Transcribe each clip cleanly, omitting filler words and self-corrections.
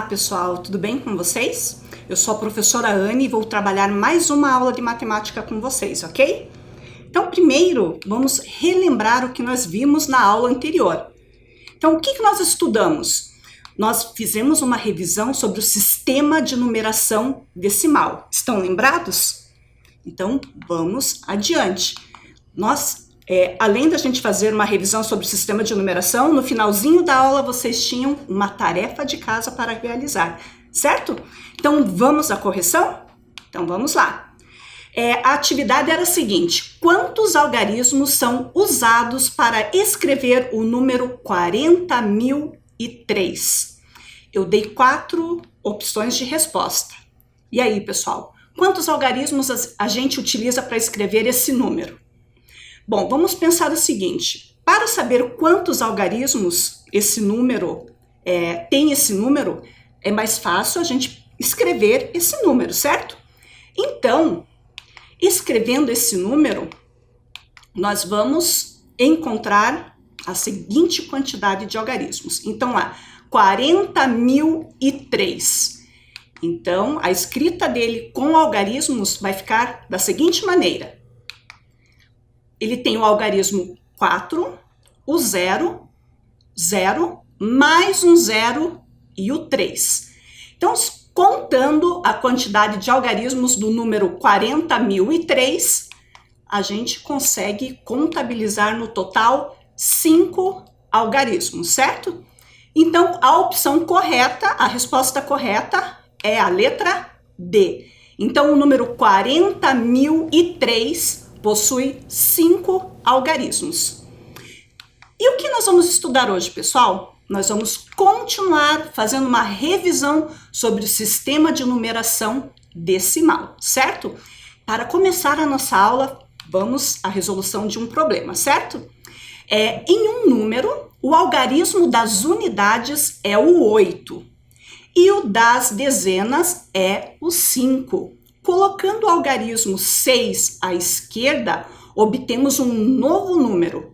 pessoal, tudo bem com vocês? Eu sou a professora Anne e vou trabalhar mais uma aula de matemática com vocês, ok? Então, primeiro, vamos relembrar o que nós vimos na aula anterior. Então, o que nós estudamos? Nós fizemos uma revisão sobre o sistema de numeração decimal. Estão lembrados? Então, vamos adiante. Além da gente fazer uma revisão sobre o sistema de numeração, no finalzinho da aula vocês tinham uma tarefa de casa para realizar, certo? Então, vamos à correção? Então, vamos lá. A atividade era a seguinte: quantos algarismos são usados para escrever o número 40.003? Eu dei 4 opções de resposta. E aí, pessoal, quantos algarismos a gente utiliza para escrever esse número? Bom, vamos pensar o seguinte: para saber quantos algarismos esse número tem esse número, é mais fácil a gente escrever esse número, certo? Então, escrevendo esse número, nós vamos encontrar a seguinte quantidade de algarismos. Então, 40.003. Então, a escrita dele com algarismos vai ficar da seguinte maneira. Ele tem o algarismo 4, o 0, 0, mais um 0 e o 3. Então, contando a quantidade de algarismos do número 40.003, a gente consegue contabilizar no total 5 algarismos, certo? Então, a opção correta, a resposta correta é a letra D. Então, o número 40.003 possui 5 algarismos. E o que nós vamos estudar hoje, pessoal? Nós vamos continuar fazendo uma revisão sobre o sistema de numeração decimal, certo? Para começar a nossa aula, vamos à resolução de um problema, certo? Em um número, o algarismo das unidades é o 8 e o das dezenas é o 5. Colocando o algarismo 6 à esquerda, obtemos um novo número.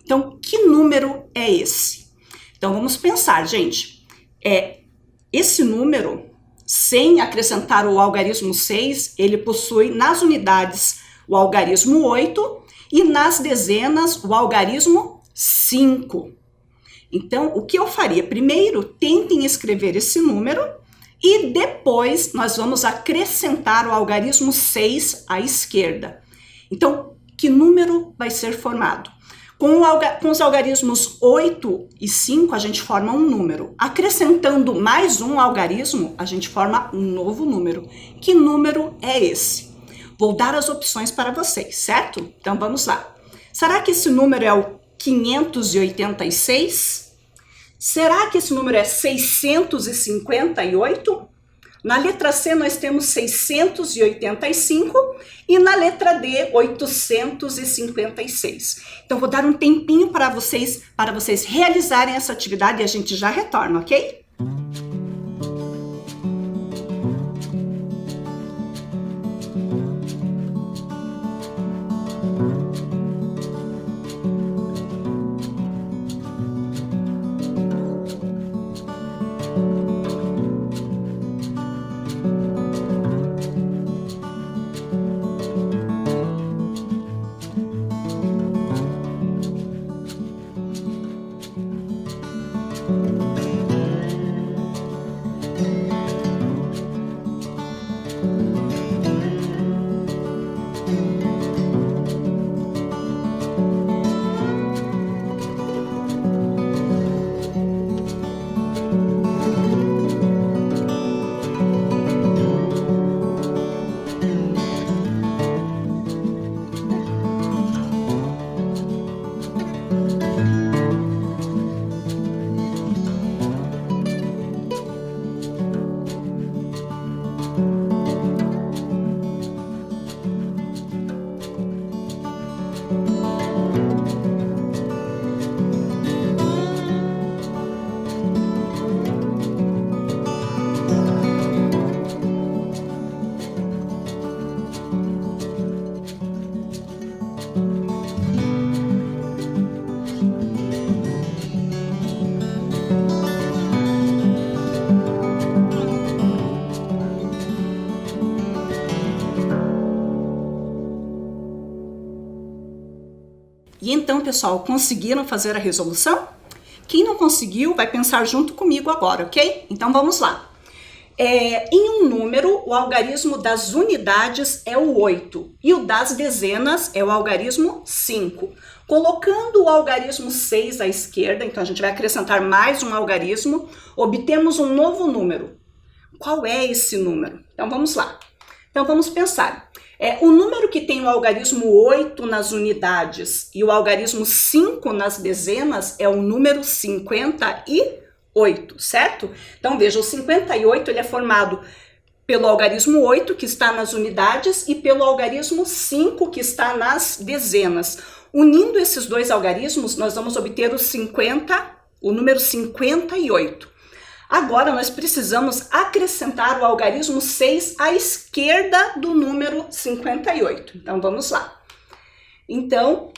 Então, que número é esse? Então, vamos pensar, gente. Esse número, sem acrescentar o algarismo 6, ele possui nas unidades o algarismo 8 e nas dezenas o algarismo 5. Então, o que eu faria? Primeiro, tentem escrever esse número e depois nós vamos acrescentar o algarismo 6 à esquerda. Então, que número vai ser formado? Com os algarismos 8 e 5, a gente forma um número. Acrescentando mais um algarismo, a gente forma um novo número. Que número é esse? Vou dar as opções para vocês, certo? Então, vamos lá. Será que esse número é o 586? Será que esse número é 658? Na letra C nós temos 685 e na letra D 856. Então vou dar um tempinho para vocês realizarem essa atividade e a gente já retorna, ok? então, pessoal, conseguiram fazer a resolução? Quem não conseguiu vai pensar junto comigo agora, ok? Então vamos lá. Em um número, o algarismo das unidades é o 8 e o das dezenas é o algarismo 5. Colocando o algarismo 6 à esquerda, então a gente vai acrescentar mais um algarismo, obtemos um novo número. Qual é esse número? Então vamos lá. Então vamos pensar. O número que tem o algarismo 8 nas unidades e o algarismo 5 nas dezenas é o número 58, certo? Então veja, o 58 ele é formado pelo algarismo 8, que está nas unidades, e pelo algarismo 5, que está nas dezenas. Unindo esses dois algarismos, nós vamos obter o número 58. Agora, nós precisamos acrescentar o algarismo 6 à esquerda do número 58. Então, vamos lá. Então,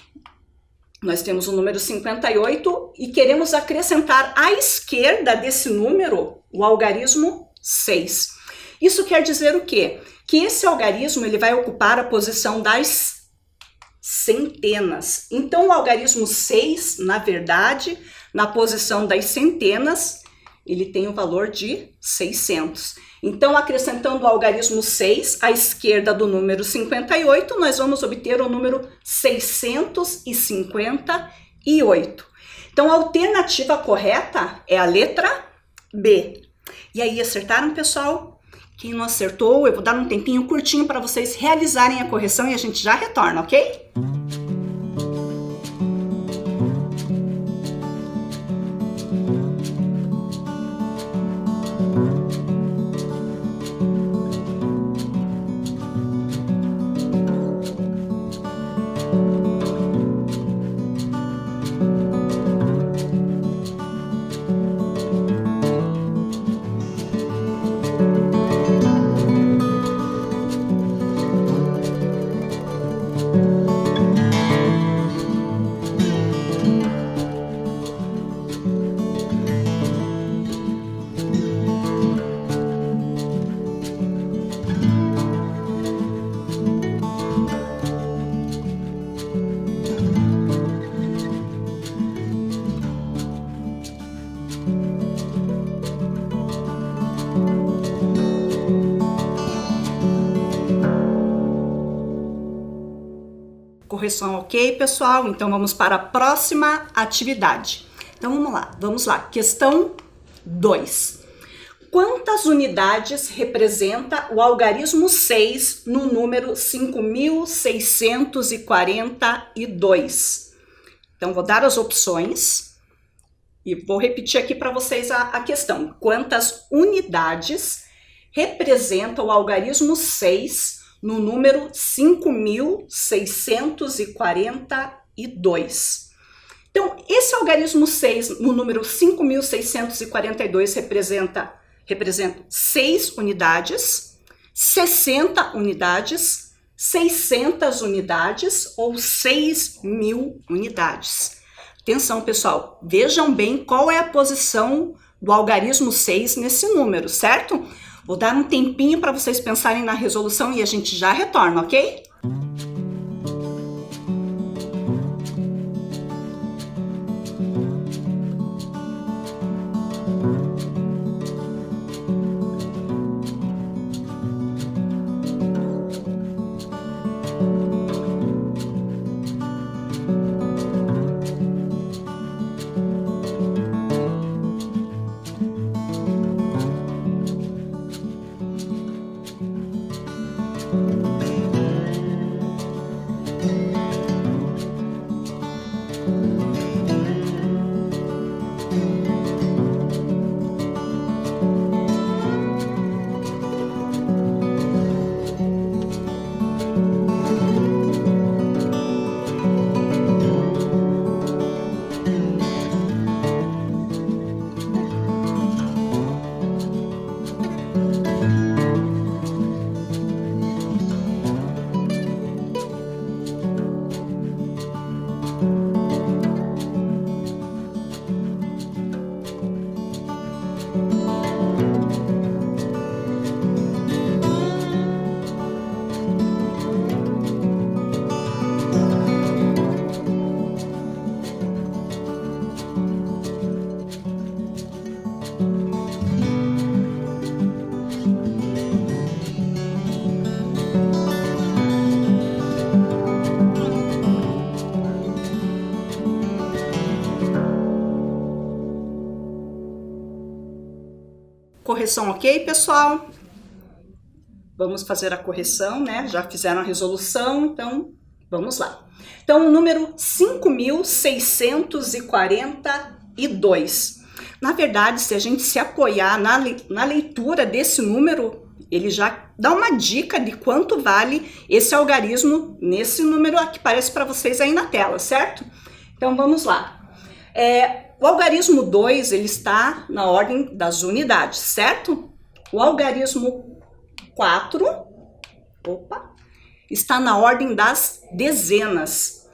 nós temos o número 58 e queremos acrescentar à esquerda desse número o algarismo 6. Isso quer dizer o quê? Que esse algarismo ele vai ocupar a posição das centenas. Então, o algarismo 6, na verdade, na posição das centenas, ele tem o valor de 600. Então, acrescentando o algarismo 6 à esquerda do número 58, nós vamos obter o número 658. Então, a alternativa correta é a letra B. E aí, acertaram, pessoal? Quem não acertou, eu vou dar um tempinho curtinho para vocês realizarem a correção e a gente já retorna, ok? Correção ok, pessoal? Então vamos para a próxima atividade. Então vamos lá. Questão 2. Quantas unidades representa o algarismo 6 no número 5.642? Então vou dar as opções e vou repetir aqui para vocês a questão. Quantas unidades representa o algarismo 6 no número 5.642. Então, esse algarismo 6 no número 5.642 representa 6 unidades, 60 unidades, 600 unidades ou 6.000 unidades. Atenção, pessoal, vejam bem qual é a posição do algarismo 6 nesse número, certo? Vou dar um tempinho para vocês pensarem na resolução e a gente já retorna, ok? correção, ok, pessoal? Vamos fazer a correção, né? Já fizeram a resolução, então vamos lá. Então, o número 5.642. Na verdade, se a gente se apoiar na leitura desse número, ele já dá uma dica de quanto vale esse algarismo nesse número que aparece para vocês aí na tela, certo? Então, vamos lá. O algarismo 2, ele está na ordem das unidades, certo? O algarismo 4, está na ordem das dezenas.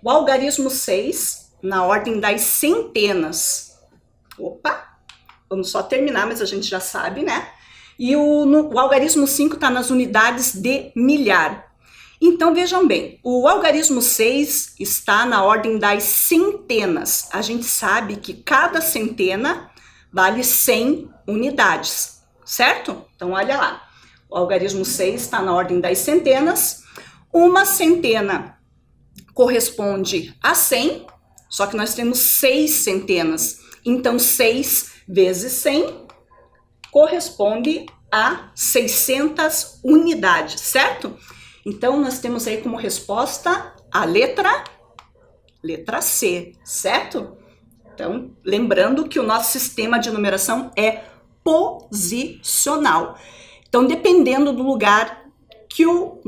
O algarismo 6, na ordem das centenas. Vamos só terminar, mas a gente já sabe, né? E o algarismo 5 está nas unidades de milhar. Então, vejam bem, o algarismo 6 está na ordem das centenas. A gente sabe que cada centena vale 100 unidades, certo? Então, olha lá. O algarismo 6 está na ordem das centenas. Uma centena corresponde a 100, só que nós temos 6 centenas. Então, 6 vezes 100 corresponde a 600 unidades, certo? Então, nós temos aí como resposta a letra C, certo? Então, lembrando que o nosso sistema de numeração é posicional. Então, dependendo do lugar que o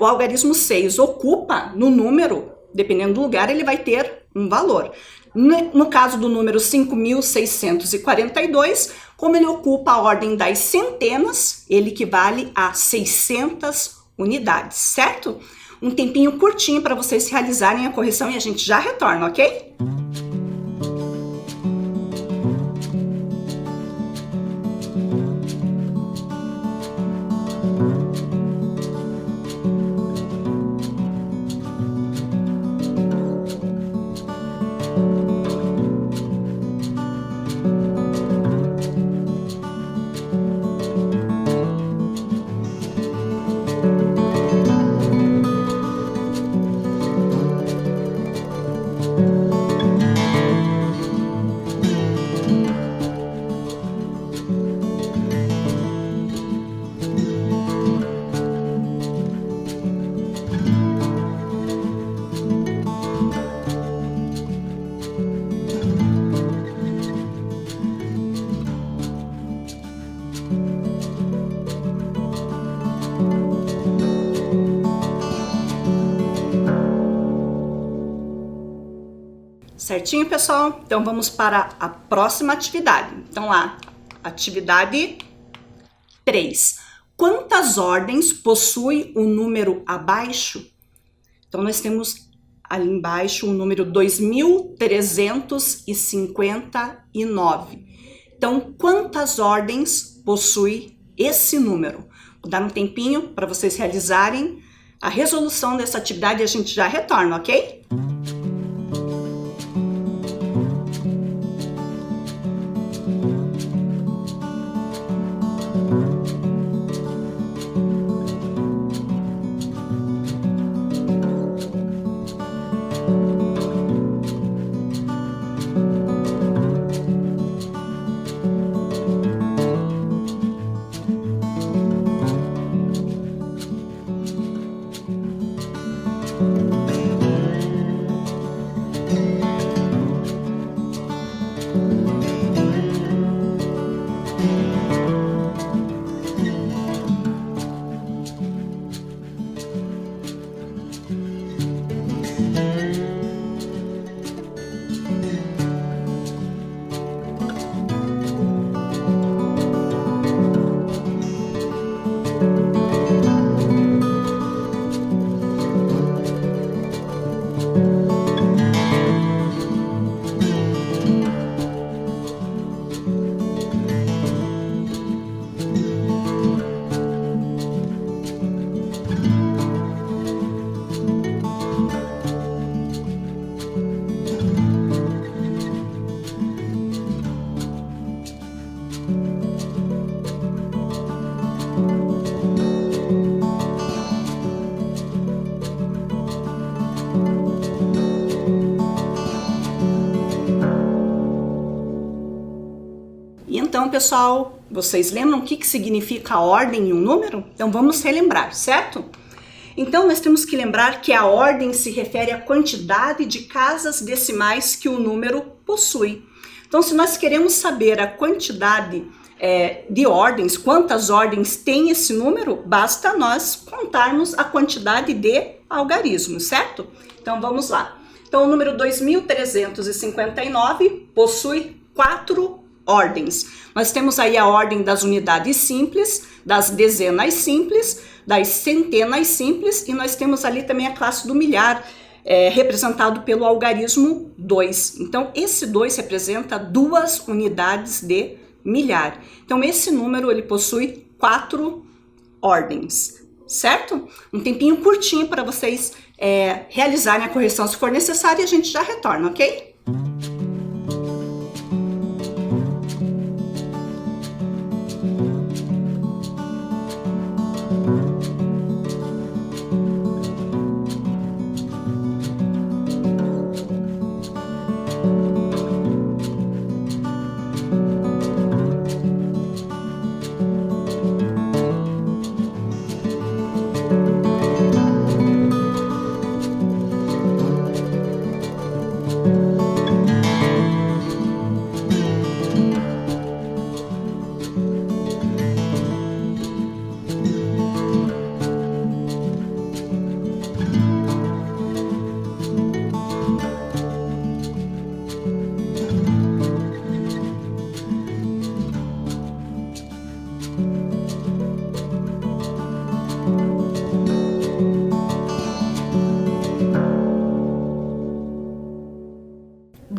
algarismo 6 ocupa no número, dependendo do lugar, ele vai ter um valor. No caso do número 5.642, como ele ocupa a ordem das centenas, ele equivale a 600 unidades, certo? Um tempinho curtinho para vocês realizarem a correção e a gente já retorna, ok? Certinho, pessoal? Então, vamos para a próxima atividade. Então, lá, atividade 3. Quantas ordens possui o número abaixo? Então, nós temos ali embaixo o número 2.359. Então, quantas ordens possui esse número? Vou dar um tempinho para vocês realizarem a resolução dessa atividade e a gente já retorna, ok? Então, pessoal, Vocês lembram o que significa a ordem em um número? Então vamos relembrar, certo? Então nós temos que lembrar que a ordem se refere à quantidade de casas decimais que o número possui. Então se nós queremos saber a quantidade de ordens, quantas ordens tem esse número, basta nós contarmos a quantidade de algarismos, certo? Então vamos lá. Então o número 2359 possui 4 ordens. Nós temos aí a ordem das unidades simples, das dezenas simples, das centenas simples, e nós temos ali também a classe do milhar, representado pelo algarismo 2. Então esse 2 representa 2 unidades de milhar. Então esse número ele possui 4 ordens, certo? Um tempinho curtinho para vocês realizarem a correção. Se for necessário, a gente já retorna, ok?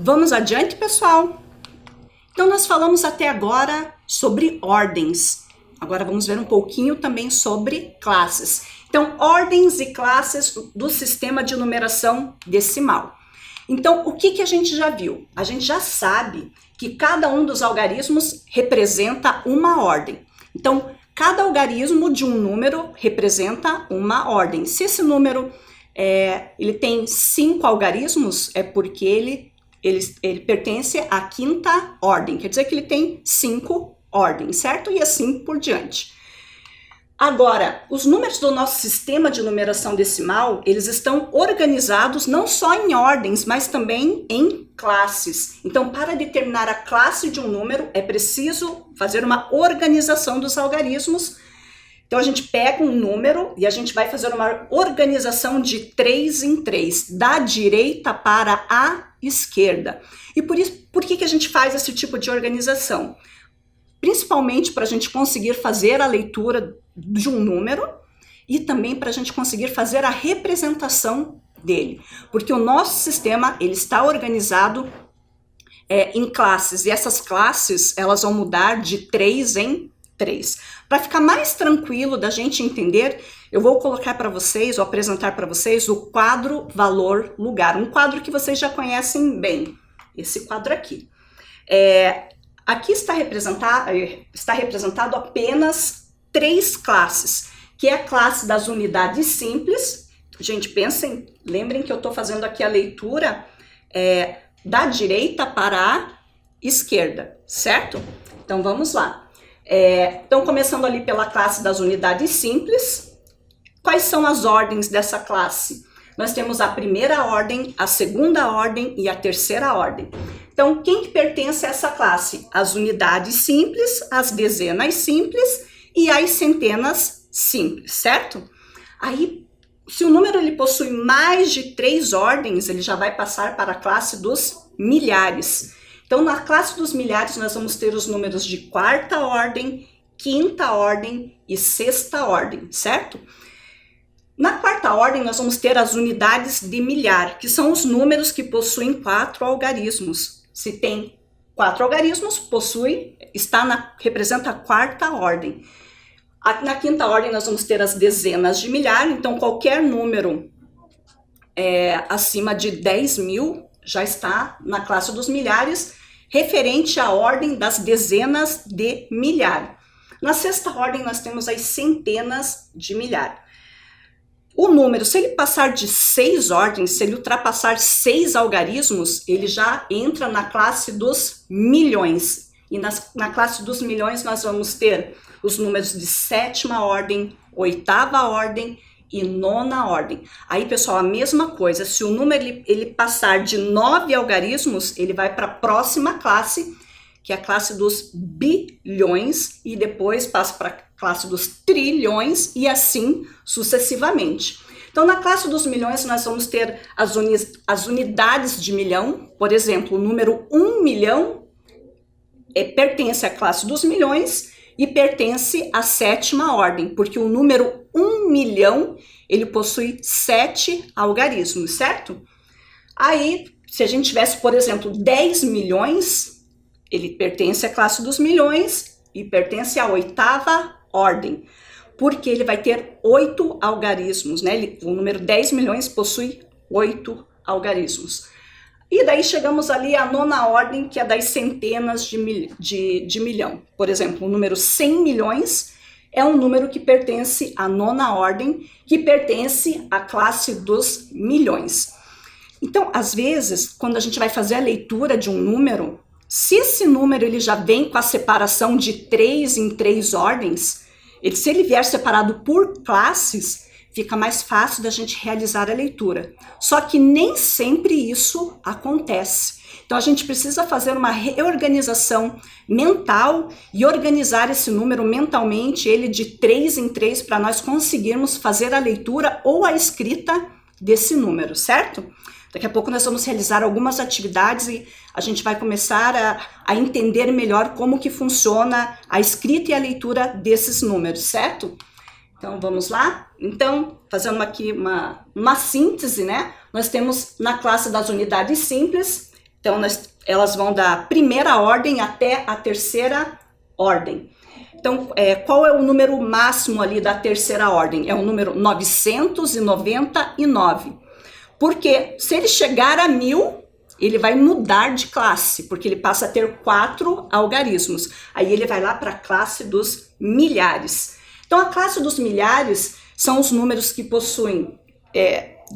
Vamos adiante, pessoal? Então, nós falamos até agora sobre ordens. Agora vamos ver um pouquinho também sobre classes. Então, ordens e classes do sistema de numeração decimal. Então, o que a gente já viu? A gente já sabe que cada um dos algarismos representa uma ordem. Então, cada algarismo de um número representa uma ordem. Se esse número ele tem 5 algarismos, é porque ele pertence à 5ª ordem, quer dizer que ele tem 5 ordens, certo? E assim por diante. Agora, os números do nosso sistema de numeração decimal, eles estão organizados não só em ordens, mas também em classes. Então, para determinar a classe de um número, é preciso fazer uma organização dos algarismos. Então, a gente pega um número e a gente vai fazer uma organização de 3 em 3, da direita para a esquerda. E por que a gente faz esse tipo de organização? Principalmente para a gente conseguir fazer a leitura de um número e também para a gente conseguir fazer a representação dele. Porque o nosso sistema ele está organizado em classes, e essas classes elas vão mudar de 3 em 3. Para ficar mais tranquilo da gente entender, eu vou colocar para vocês, ou apresentar para vocês o quadro valor lugar, um quadro que vocês já conhecem bem, esse quadro aqui. Aqui está representado apenas 3 classes, que é a classe das unidades simples. Gente, pensem, lembrem que eu estou fazendo aqui a leitura da direita para a esquerda, certo? Então vamos lá. Então, começando ali pela classe das unidades simples, quais são as ordens dessa classe? Nós temos a primeira ordem, a segunda ordem e a terceira ordem. Então, quem que pertence a essa classe? As unidades simples, as dezenas simples e as centenas simples, certo? Aí, se o número ele possui mais de 3 ordens, ele já vai passar para a classe dos milhares. Então, na classe dos milhares, nós vamos ter os números de 4ª ordem, 5ª ordem e 6ª ordem, certo? Na 4ª ordem, nós vamos ter as unidades de milhar, que são os números que possuem 4 algarismos. Se tem 4 algarismos, representa a 4ª ordem. Na 5ª ordem, nós vamos ter as dezenas de milhar, então qualquer número acima de 10.000 já está na classe dos milhares, referente à ordem das dezenas de milhar. Na 6ª ordem, nós temos as centenas de milhar. O número, se ele passar de 6 ordens, se ele ultrapassar 6 algarismos, ele já entra na classe dos milhões. e na classe dos milhões nós vamos ter os números de 7ª ordem, 8ª ordem e 9ª ordem. Aí, pessoal, a mesma coisa, se o número ele passar de 9 algarismos, ele vai para a próxima classe, que é a classe dos bilhões, e depois passa para a classe dos trilhões e assim sucessivamente. Então, na classe dos milhões, nós vamos ter as unidades de milhão. Por exemplo, o número 1 milhão pertence à classe dos milhões e pertence à 7ª ordem, porque o número 1 milhão, ele possui 7 algarismos, certo? Aí, se a gente tivesse, por exemplo, 10 milhões, ele pertence à classe dos milhões e pertence à 8ª ordem, porque ele vai ter 8 algarismos, né? O número 10 milhões possui 8 algarismos. E daí chegamos ali à 9ª ordem, que é das centenas de milhão. Por exemplo, o número 100 milhões é um número que pertence à 9ª ordem, que pertence à classe dos milhões. Então, às vezes, quando a gente vai fazer a leitura de um número, se esse número ele já vem com a separação de 3 em 3 ordens, se ele vier separado por classes, fica mais fácil da gente realizar a leitura. Só que nem sempre isso acontece. Então a gente precisa fazer uma reorganização mental e organizar esse número mentalmente, ele de 3 em 3, para nós conseguirmos fazer a leitura ou a escrita desse número, certo? Daqui a pouco nós vamos realizar algumas atividades e a gente vai começar a entender melhor como que funciona a escrita e a leitura desses números, certo? Então, vamos lá? Então, fazendo aqui uma síntese, né? Nós temos na classe das unidades simples, então elas vão da 1ª ordem até a 3ª ordem. Então, qual é o número máximo ali da 3ª ordem? É o número 999. Porque se ele chegar a 1000, ele vai mudar de classe, porque ele passa a ter 4 algarismos. Aí ele vai lá para a classe dos milhares. Então, a classe dos milhares são os números que possuem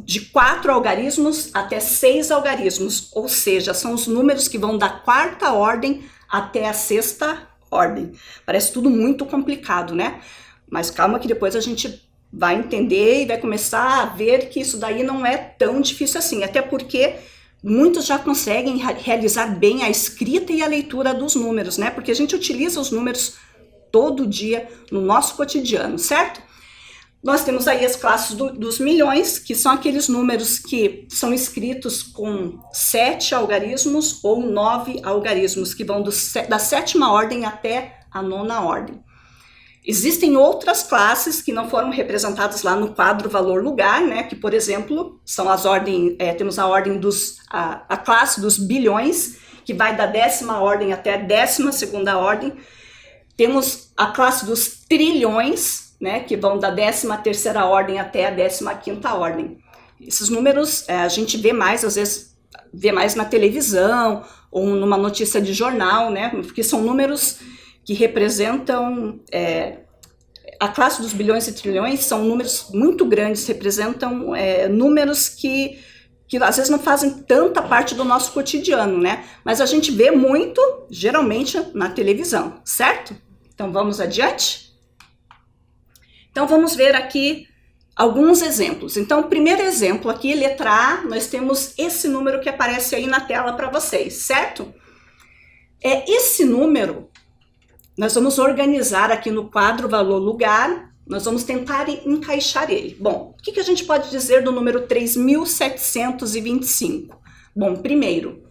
de 4 algarismos até 6 algarismos, ou seja, são os números que vão da 4ª ordem até a 6ª ordem. Parece tudo muito complicado, né? Mas calma que depois a gente vai entender e vai começar a ver que isso daí não é tão difícil assim, até porque muitos já conseguem realizar bem a escrita e a leitura dos números, né? Porque a gente utiliza os números todo dia no nosso cotidiano, certo? Nós temos aí as classes dos milhões, que são aqueles números que são escritos com 7 algarismos ou 9 algarismos, que vão da 7ª ordem até a 9ª ordem. Existem outras classes que não foram representadas lá no quadro valor-lugar, né? Que, por exemplo, são as ordens, temos a ordem a classe dos bilhões, que vai da 10ª ordem até a 12ª ordem. Temos a classe dos trilhões, né, que vão da 13ª ordem até a 15ª ordem. Esses números a gente vê mais, às vezes, na televisão ou numa notícia de jornal, né, porque são números que representam, a classe dos bilhões e trilhões são números muito grandes, representam números que às vezes não fazem tanta parte do nosso cotidiano, né? Mas a gente vê muito, geralmente, na televisão, certo? Então, vamos adiante? Então, vamos ver aqui alguns exemplos. Então, o primeiro exemplo aqui, letra A, nós temos esse número que aparece aí na tela para vocês, certo? Esse número, nós vamos organizar aqui no quadro valor-lugar, nós vamos tentar encaixar ele. Bom, o que a gente pode dizer do número 3.725? Bom, primeiro,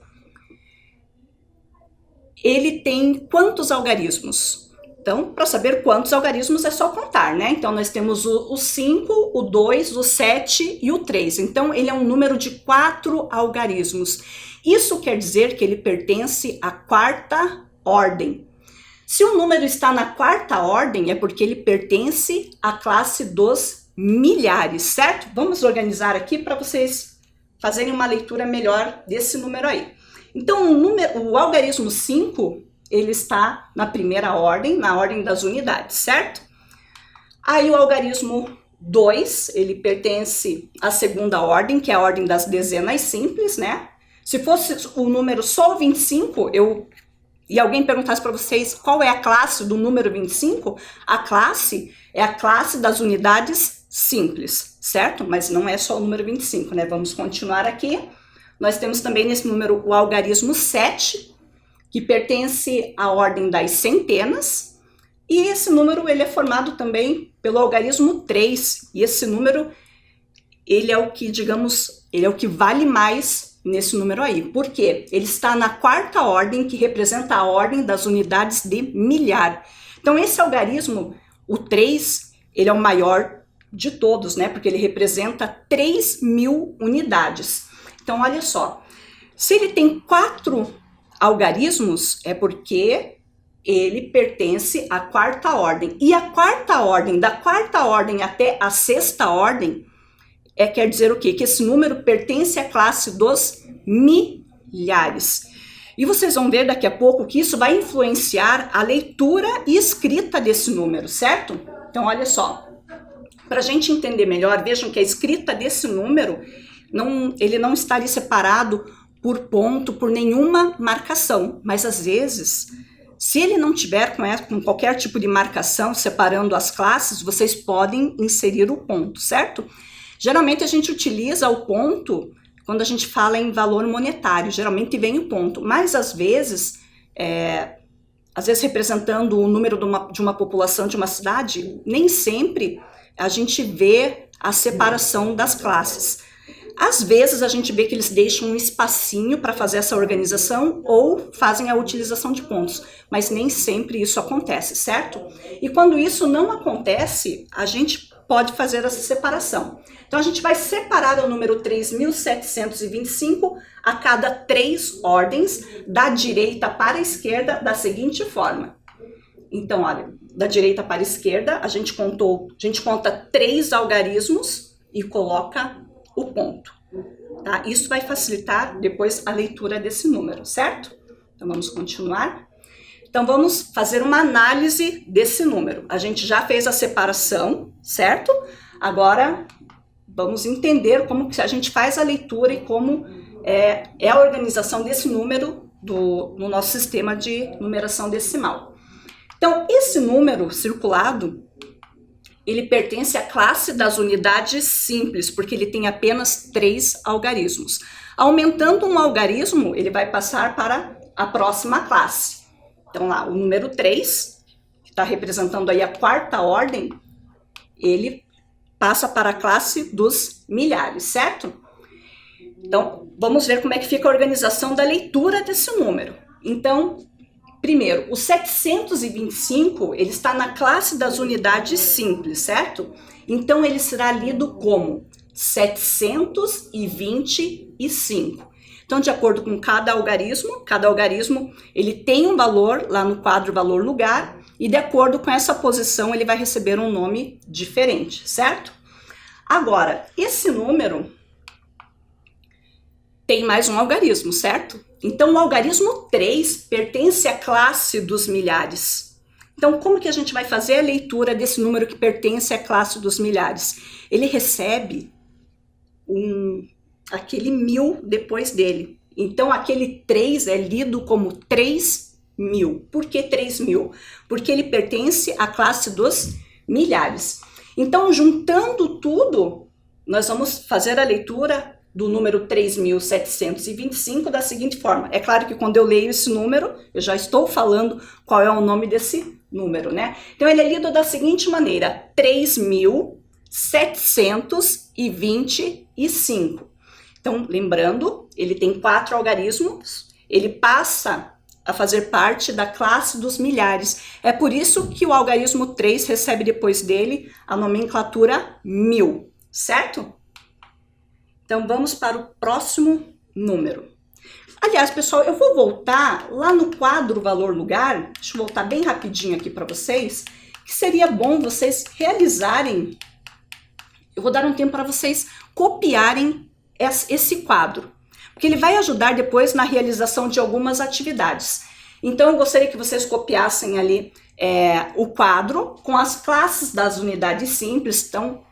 ele tem quantos algarismos? Então, para saber quantos algarismos é só contar, né? Então, nós temos o 5, o 2, o 7 e o 3. Então, ele é um número de 4 algarismos. Isso quer dizer que ele pertence à 4ª ordem. Se o número está na 4ª ordem, é porque ele pertence à classe dos milhares, certo? Vamos organizar aqui para vocês fazerem uma leitura melhor desse número aí. Então, o algarismo 5, ele está na 1ª ordem, na ordem das unidades, certo? Aí o algarismo 2, ele pertence à 2ª ordem, que é a ordem das dezenas simples, né? Se fosse o número só o 25, eu e alguém perguntasse para vocês qual é a classe do número 25, a classe é a classe das unidades simples, certo? Mas não é só o número 25, né? Vamos continuar aqui. Nós temos também nesse número o algarismo 7, que pertence à ordem das centenas, e esse número ele é formado também pelo algarismo 3, e esse número ele é o que, digamos, ele é o que vale mais nesse número aí. Por quê? Ele está na quarta ordem, que representa a ordem das unidades de milhar. Então esse algarismo, o 3, ele é o maior de todos, né? Porque ele representa 3.000 unidades. Então olha só, se ele tem 4 algarismos, é porque ele pertence à quarta ordem. E a quarta ordem, da quarta ordem até a sexta ordem, quer dizer o quê? Que esse número pertence à classe dos milhares. E vocês vão ver daqui a pouco que isso vai influenciar a leitura e escrita desse número, certo? Então, olha só. Para a gente entender melhor, vejam que a escrita desse número, ele não está ali separado por ponto, por nenhuma marcação. Mas, às vezes, se ele não tiver com qualquer tipo de marcação separando as classes, vocês podem inserir o ponto, certo? Geralmente a gente utiliza o ponto quando a gente fala em valor monetário, geralmente vem o ponto, mas às vezes representando o número de uma população de uma cidade, nem sempre a gente vê a separação das classes. Às vezes a gente vê que eles deixam um espacinho para fazer essa organização ou fazem a utilização de pontos, mas nem sempre isso acontece, certo? E quando isso não acontece, a gente pode fazer essa separação. Então a gente vai separar o número 3.725 a cada 3 ordens, da direita para a esquerda, da seguinte forma. Então, olha, da direita para a esquerda, a gente conta 3 algarismos e coloca o ponto. Tá? Isso vai facilitar depois a leitura desse número, certo? Então vamos continuar. Então vamos fazer uma análise desse número. A gente já fez a separação, certo? Agora vamos entender como que a gente faz a leitura e como é a organização desse número no nosso sistema de numeração decimal. Então, esse número circulado, ele pertence à classe das unidades simples, porque ele tem apenas 3 algarismos. Aumentando um algarismo, ele vai passar para a próxima classe. Então, lá, o número 3, que está representando aí a quarta ordem, ele passa para a classe dos milhares, certo? Então, vamos ver como é que fica a organização da leitura desse número. Então, primeiro, o 725, ele está na classe das unidades simples, certo? Então, ele será lido como 725. Então, de acordo com cada algarismo ele tem um valor lá no quadro valor lugar, e de acordo com essa posição, ele vai receber um nome diferente, certo? Agora, esse número tem mais um algarismo, certo? Então, o algarismo 3 pertence à classe dos milhares. Então, como que a gente vai fazer a leitura desse número que pertence à classe dos milhares? Ele recebe aquele 1000 depois dele. Então, aquele 3 é lido como 3.000. Por que 3.000? Porque ele pertence à classe dos milhares. Então, juntando tudo, nós vamos fazer a leitura do número 3.725 da seguinte forma. É claro que quando eu leio esse número, eu já estou falando qual é o nome desse número, né? Então, ele é lido da seguinte maneira: 3.725. Então, lembrando, ele tem 4 algarismos, ele passa a fazer parte da classe dos milhares. É por isso que o algarismo 3 recebe depois dele a nomenclatura 1000, certo? Então, vamos para o próximo número. Aliás, pessoal, eu vou voltar lá no quadro valor lugar, deixa eu voltar bem rapidinho aqui para vocês, que seria bom vocês realizarem, eu vou dar um tempo para vocês copiarem esse quadro, porque ele vai ajudar depois na realização de algumas atividades. Então, eu gostaria que vocês copiassem ali o quadro com as classes das unidades simples. Então,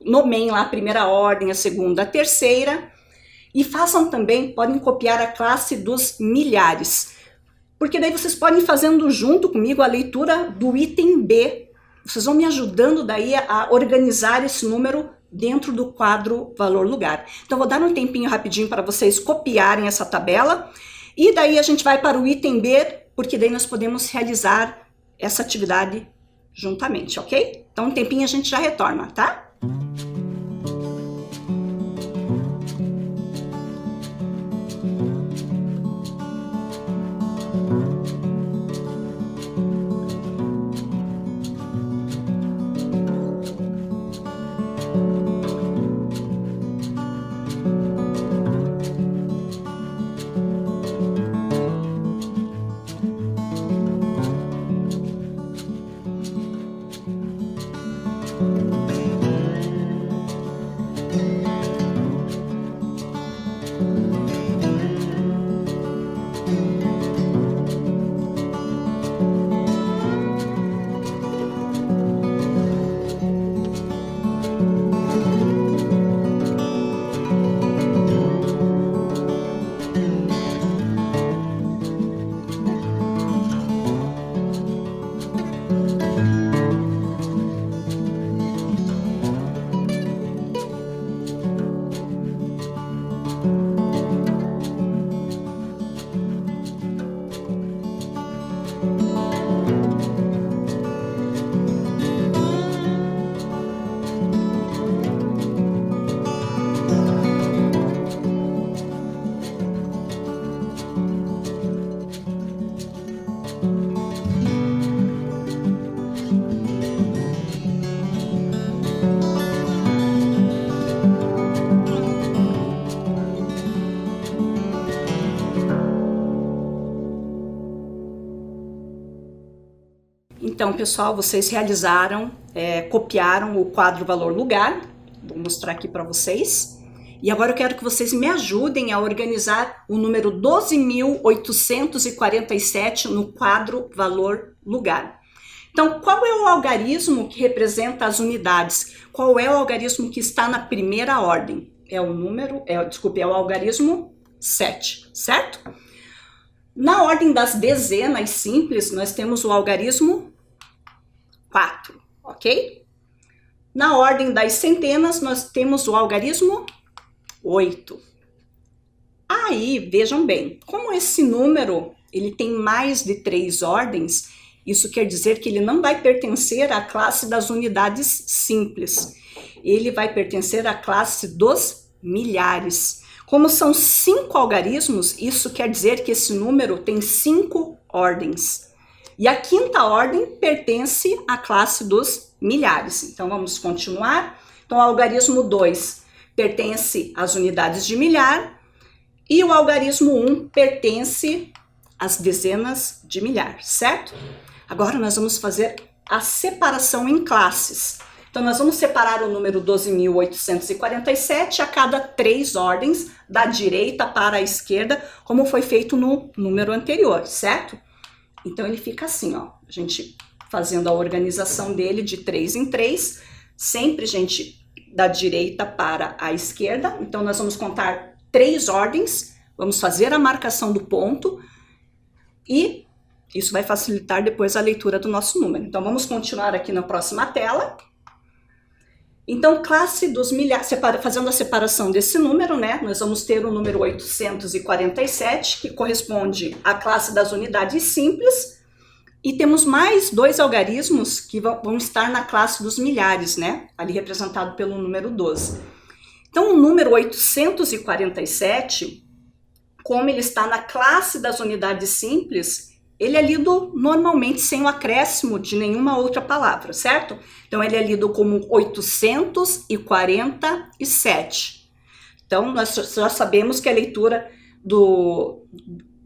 nomeiem lá a primeira ordem, a segunda, a terceira, e façam também, podem copiar a classe dos milhares. porque daí vocês podem ir fazendo junto comigo a leitura do item B. Vocês vão me ajudando daí a organizar esse número dentro do quadro valor lugar. Então vou dar um tempinho rapidinho para vocês copiarem essa tabela e daí a gente vai para o item B, porque daí nós podemos realizar essa atividade juntamente, ok? Então um tempinho a gente já retorna, tá? Então, pessoal, vocês realizaram, copiaram o quadro valor lugar. Vou mostrar aqui para vocês. E agora eu quero que vocês me ajudem a organizar o número 12.847 no quadro valor lugar. Então, qual é o algarismo que representa as unidades? Qual é o algarismo que está na primeira ordem? É o algarismo 7, certo? Na ordem das dezenas simples, nós temos o algarismo 4, ok? Na ordem das centenas, nós temos o algarismo 8. Aí, vejam bem, como esse número ele tem mais de 3 ordens, isso quer dizer que ele não vai pertencer à classe das unidades simples. Ele vai pertencer à classe dos milhares. Como são 5 algarismos, isso quer dizer que esse número tem 5 ordens. E a quinta ordem pertence à classe dos milhares. Então vamos continuar. Então o algarismo 2 pertence às unidades de milhar e o algarismo 1 pertence às dezenas de milhar, certo? Agora nós vamos fazer a separação em classes. Então nós vamos separar o número 12.847 a cada 3 ordens, da direita para a esquerda, como foi feito no número anterior, certo? Então ele fica assim, ó, a gente fazendo a organização dele de 3 em 3, sempre, gente, da direita para a esquerda. Então nós vamos contar 3 ordens, vamos fazer a marcação do ponto e isso vai facilitar depois a leitura do nosso número. Então vamos continuar aqui na próxima tela. Então, classe dos milhares, fazendo a separação desse número, né? Nós vamos ter o número 847, que corresponde à classe das unidades simples, e temos mais 2 algarismos que vão estar na classe dos milhares, né? Ali representado pelo número 12. Então, o número 847, como ele está na classe das unidades simples, ele é lido normalmente sem o acréscimo de nenhuma outra palavra, certo? Então, ele é lido como 847. Então, nós já sabemos que a leitura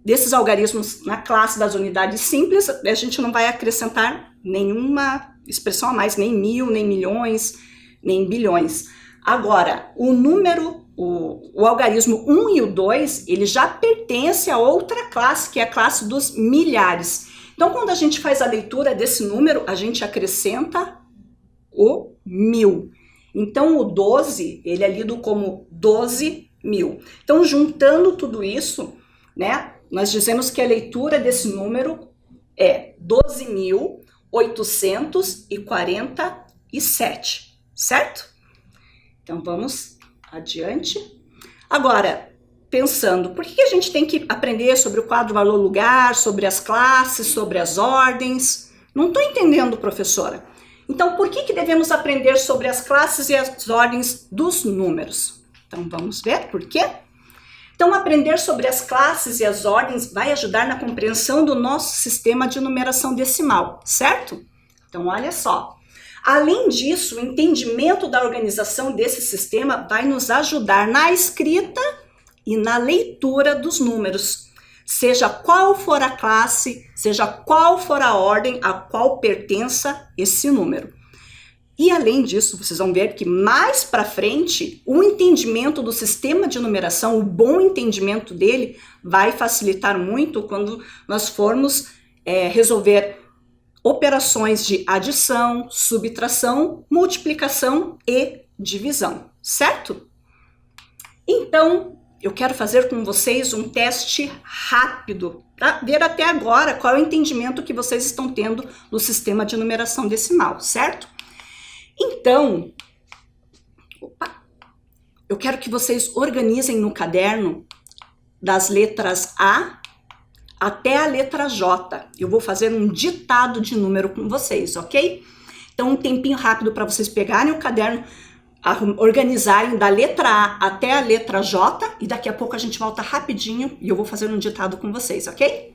desses algarismos na classe das unidades simples, a gente não vai acrescentar nenhuma expressão a mais, nem mil, nem milhões, nem bilhões. Agora, o algarismo 1 e o 2, ele já pertence a outra classe, que é a classe dos milhares. Então, quando a gente faz a leitura desse número, a gente acrescenta o 1000. Então, o 12, ele é lido como 12.000. Então, juntando tudo isso, né, nós dizemos que a leitura desse número é 12.847, certo? Então, vamos adiante. Agora, pensando, por que a gente tem que aprender sobre o quadro valor-lugar, sobre as classes, sobre as ordens? Não estou entendendo, professora. Então, por que devemos aprender sobre as classes e as ordens dos números? Então, vamos ver por quê? Então, aprender sobre as classes e as ordens vai ajudar na compreensão do nosso sistema de numeração decimal, certo? Então, olha só. Além disso, o entendimento da organização desse sistema vai nos ajudar na escrita e na leitura dos números, seja qual for a classe, seja qual for a ordem a qual pertença esse número. E além disso, vocês vão ver que mais para frente, o entendimento do sistema de numeração, o bom entendimento dele, vai facilitar muito quando nós formos resolver operações de adição, subtração, multiplicação e divisão, certo? Então, eu quero fazer com vocês um teste rápido para ver até agora qual é o entendimento que vocês estão tendo do sistema de numeração decimal, certo? Então, eu quero que vocês organizem no caderno das letras A até a letra J. Eu vou fazer um ditado de número com vocês, ok? Então, um tempinho rápido para vocês pegarem o caderno, organizarem da letra A até a letra J e daqui a pouco a gente volta rapidinho e eu vou fazer um ditado com vocês, ok?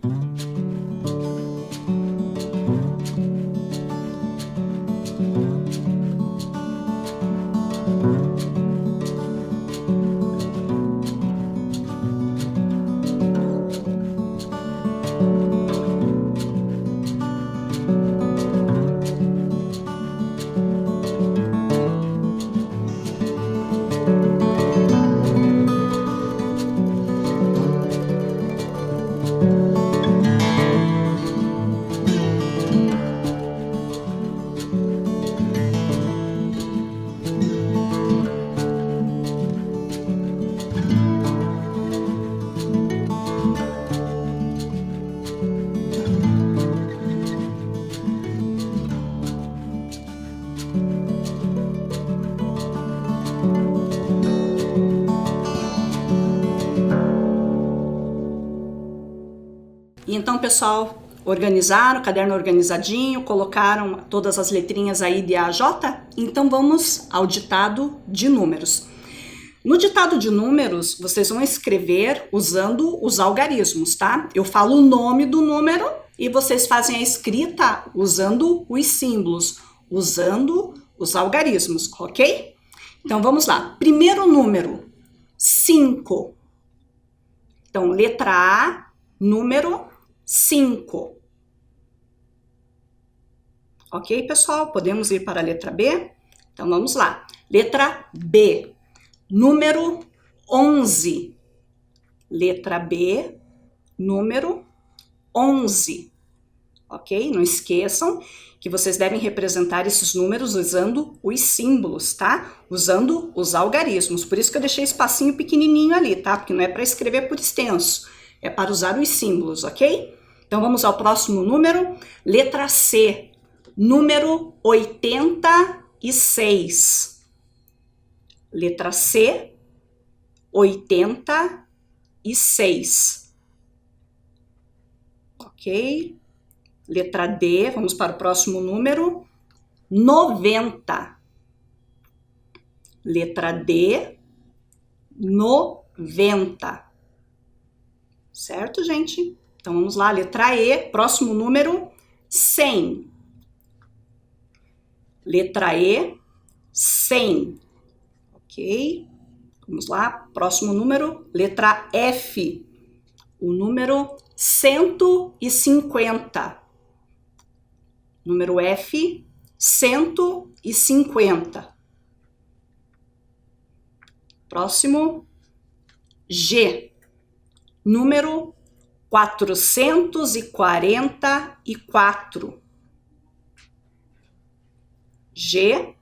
Então, pessoal, organizaram o caderno organizadinho, colocaram todas as letrinhas aí de A a J? Então, vamos ao ditado de números. No ditado de números, vocês vão escrever usando os algarismos, tá? Eu falo o nome do número e vocês fazem a escrita usando os símbolos, usando os algarismos, ok? Então, vamos lá. Primeiro número, 5. Então, letra A, número 5. Ok, pessoal? Podemos ir para a letra B? Então, vamos lá. Letra B, número 11. Letra B, número 11. Ok? Não esqueçam que vocês devem representar esses números usando os símbolos, tá? Usando os algarismos. Por isso que eu deixei espacinho pequenininho ali, tá? Porque não é para escrever por extenso. É para usar os símbolos, ok? Então, vamos ao próximo número. Letra C, número 86. Letra C, 86. Ok? Letra D, vamos para o próximo número. 90. Letra D, 90. Certo, gente? Então, vamos lá, letra E, próximo número, 100. Letra E, 100. Ok? Vamos lá, próximo número, letra F. O número 150. Número F, 150. Próximo, G. Número 444. G,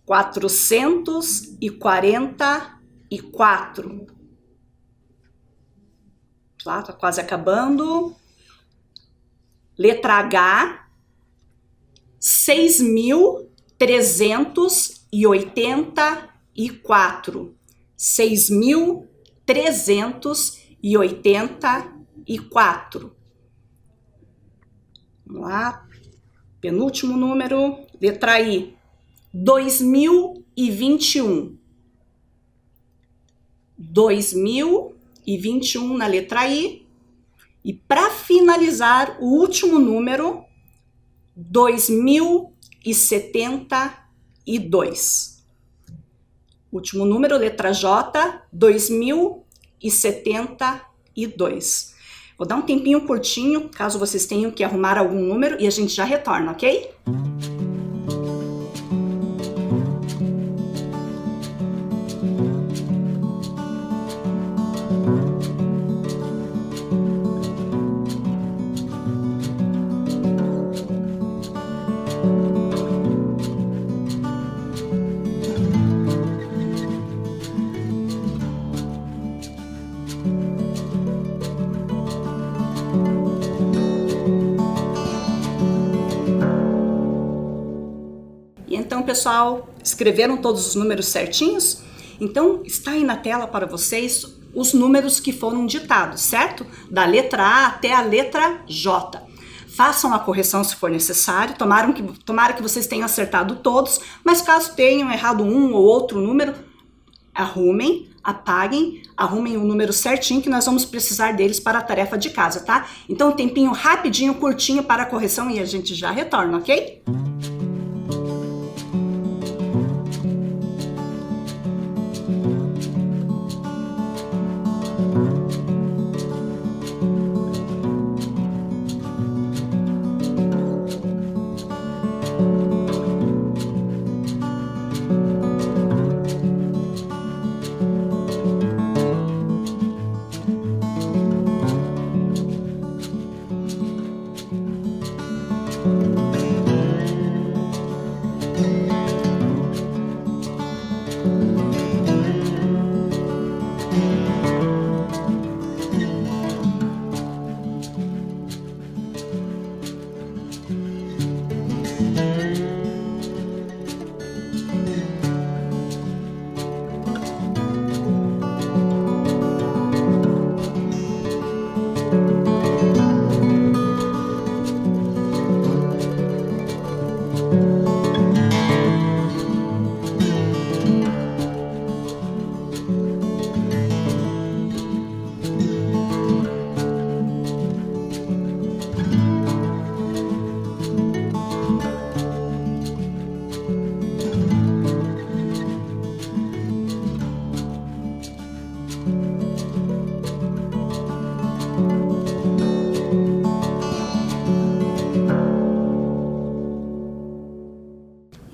444. Tá quase acabando. Letra H, 6.384. 6.384. Vamos lá. Penúltimo número. Letra I, 2021. 2021 na letra I. E para finalizar, o último número, 2072. Último número, letra J, 2072. Vou dar um tempinho curtinho, caso vocês tenham que arrumar algum número, e a gente já retorna, ok? Então, pessoal, escreveram todos os números certinhos? Então, está aí na tela para vocês os números que foram ditados, certo? Da letra A até a letra J. Façam a correção se for necessário, tomara que vocês tenham acertado todos, mas caso tenham errado um ou outro número, arrumem, apaguem, arrumem o número certinho que nós vamos precisar deles para a tarefa de casa, tá? Então, um tempinho rapidinho, curtinho para a correção e a gente já retorna, ok?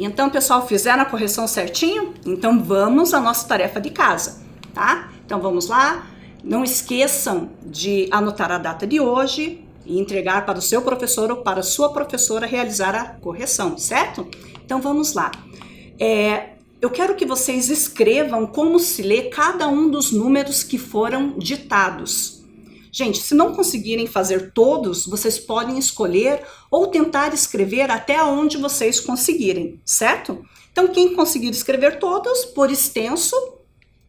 Então, pessoal, fizeram a correção certinho? Então, vamos à nossa tarefa de casa, tá? Então, vamos lá. Não esqueçam de anotar a data de hoje e entregar para o seu professor ou para a sua professora realizar a correção, certo? Então, vamos lá. Eu quero que vocês escrevam como se lê cada um dos números que foram ditados. Gente, se não conseguirem fazer todos, vocês podem escolher ou tentar escrever até onde vocês conseguirem, certo? Então, quem conseguir escrever todos, por extenso,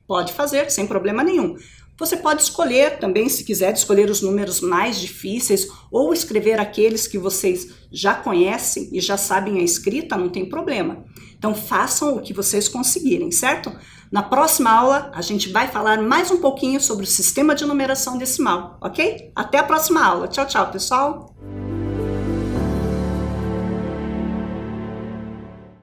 pode fazer, sem problema nenhum. Você pode escolher também, se quiser, escolher os números mais difíceis ou escrever aqueles que vocês já conhecem e já sabem a escrita, não tem problema. Então, façam o que vocês conseguirem, certo? Na próxima aula, a gente vai falar mais um pouquinho sobre o sistema de numeração decimal, ok? Até a próxima aula. Tchau, tchau, pessoal!